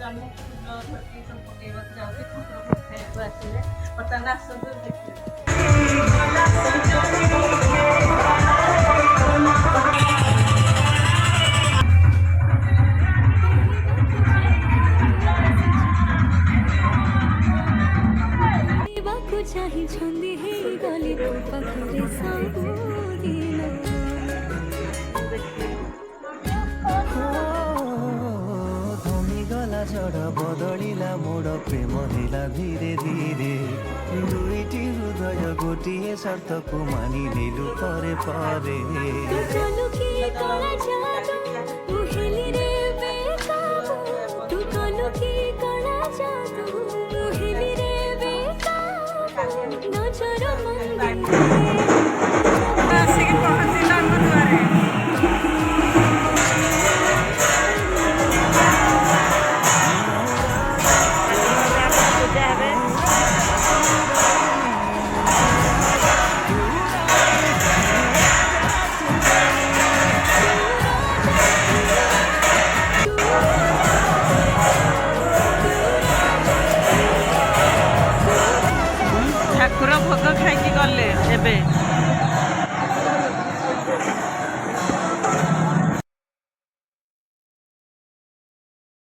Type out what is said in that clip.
ଆମେ ଫୁଲ ପ୍ରତି ସବୁ ପକେଇବାକୁ ଯାଉଛୁ ଠାକୁରଙ୍କୁ ଖାଇବାକୁ ଆସିଲେ ବର୍ତ୍ତମାନ ଆସନ୍ତୁ ଦେଖିବାକୁ ଚାହିଁଛନ୍ତି ହେଇଗଲି ତୋ ପାଖରେ ସବୁଦିନ ଧମିଗଲା ଝଡ଼ ବଦଳିଲା ମୋଡ଼ ପ୍ରେମ ହେଲା ଧୀରେ ଧୀରେ ଦୁଇଟି ହୃଦୟ ଗୋଟିଏ ସର୍ତ୍ତକୁ ମାନି ନେଲୁ ପରେ ପରେ ତୁ କଲୁ କି କଳା ଜାଦୁ ତୁ ହେଲି ରେ ବେକାବୁ ତୁ କଲୁ କି କଳା ଜାଦୁ ତୁ ହେଲି ରେ ବେକାବୁ ନଜର ମନ୍ଦିରେ ଆସିକି ପହଞ୍ଚିଲା ଆମ ଦୁଆରେ ଠାକୁର ଭୋଗ ଖାଇକି ଗଲେ ଏବେ